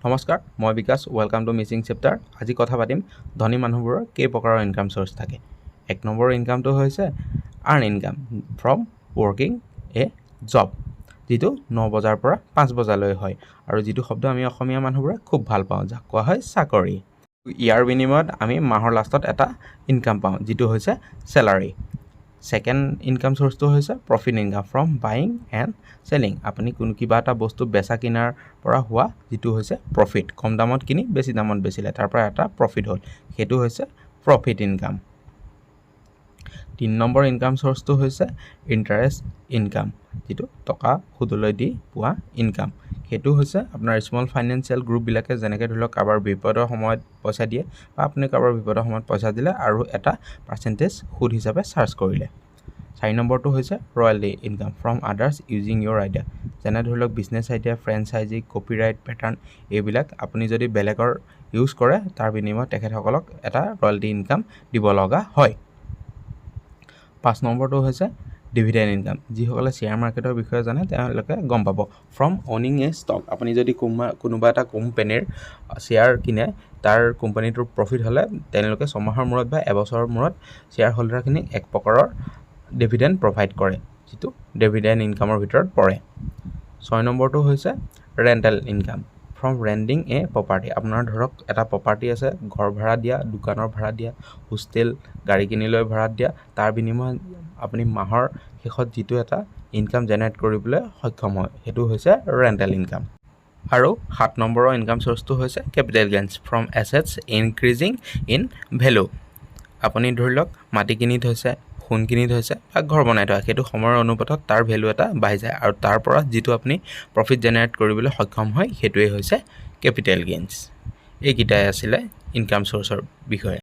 নমস্কাৰ, মই Bikash. Welcome to Mising chapter. আজি কথা পাতিম ধনী মানুহবোৰৰ কেই প্ৰকাৰৰ ইনকাম সোৰ্স থাকে। এক নম্বৰ ইনকামটো হৈছে আৰ্ন income from working A job, যেটো 9 বজাৰ পৰা 5 বজালৈ হয় আৰু যেটো শব্দ আমি অসমীয়া মানুহবোৰে খুব ভাল পাওঁ, যাক কোৱা হয় চাকৰি। ইয়াৰ বিনিময়ত আমি মাহৰ লাষ্টত এটা ইনকাম পাওঁ, যেটো হৈছে স্যালাৰি। সেকেন্ড ইনকাম সোৰ্সটো হৈছে profit income from buying and selling. আপুনি কোনো কিবা এটা বস্তু বেচা কিনাৰ পৰা হোৱা যেটো হৈছে প্ৰফিট। কম দামত কিনি বেছি দামত বেচিলে তাৰ পৰা এটা প্ৰফিট হ'ল, সেইটো হৈছে প্ৰফিট ইনকাম। 3 নম্বৰ ইনকাম সোৰ্সটো হৈছে ইন্টাৰেষ্ট ইনকাম, যেটো টকা সুদলৈ দি পোৱা ইনকাম। সেইটো হৈছে আপোনাৰ স্মল ফাইনেন্সিয়েল গ্ৰুপ বিলাকে যেনেকৈ ধৰি লওক কাৰোবাৰ বিপদৰ সময়ত পইচা দিয়ে বা আপুনি কাৰোবাৰ বিপদৰ সময়ত পইচা দিলে আৰু এটা পাৰ্চেন্টেজ সুদ হিচাপে চাৰ্জ কৰিলে। 4 নম্বৰটো হৈছে royalty income from others using your idea. যেনে ধৰি লওক business idea, franchise, copyright, patent, এইবিলাক আপুনি যদি বেলেগৰ ইউজ কৰে তাৰ বিনিময়ত তেখেতসকলক এটা ৰয়েলটি ইনকাম দিব লগা হয়। 5 নম্বৰটো হৈছে ডিভিডেণ্ড ইনকাম। যিসকলে শ্বেয়াৰ মাৰ্কেটৰ বিষয়ে জানে তেওঁলোকে গম পাব। ফ্ৰম অনিং এ ষ্টক, আপুনি যদি কোনোবা এটা কোম্পানীৰ শ্বেয়াৰ কিনে, তাৰ কোম্পানীটোৰ প্ৰফিট হ'লে তেওঁলোকে 6 মাহৰ মূৰত বা এবছৰৰ মূৰত শ্বেয়াৰ হোল্ডাৰখিনিক এক প্ৰকাৰৰ ডিভিডেণ্ড প্ৰভাইড কৰে, যেটো ডিভিডেণ্ড ইনকামৰ ভিতৰত পৰে। 6 নম্বৰটো হৈছে rental income from renting a property. আপোনাৰ ধৰক এটা প্ৰপাৰ্টি আছে, ঘৰ ভাড়া দিয়া, দোকানৰ ভাড়া দিয়া, হোষ্টেল, গাড়ী কিনিলৈ ভাড়া দিয়া, তাৰ বিনিময়ত আপুনি মাহৰ শেষত যেটো এটা ইনকাম জেনেৰেট কৰিবলৈ সক্ষম হয়, সেইটো হৈছে ৰেণ্টেল ইনকাম। আৰু 7 নম্বৰৰ ইনকাম সোৰ্সটো হৈছে capital gains from assets increasing in value. আপুনি ধৰি লওক মাটি কিনি থৈছে, সোণ কিনি থৈছে বা ঘৰ বনাই থোৱা, সেইটো সময়ৰ অনুপাতত তাৰ ভেলু এটা বাঢ়ি যায় আৰু তাৰ পৰা যেটো আপুনি প্ৰফিট জেনেৰেট কৰিবলৈ সক্ষম হয়, সেইটোৱে হৈছে কেপিটেল গেইনছ। এইকেইটাই আছিলে ইনকাম সোৰ্সৰ বিষয়ে।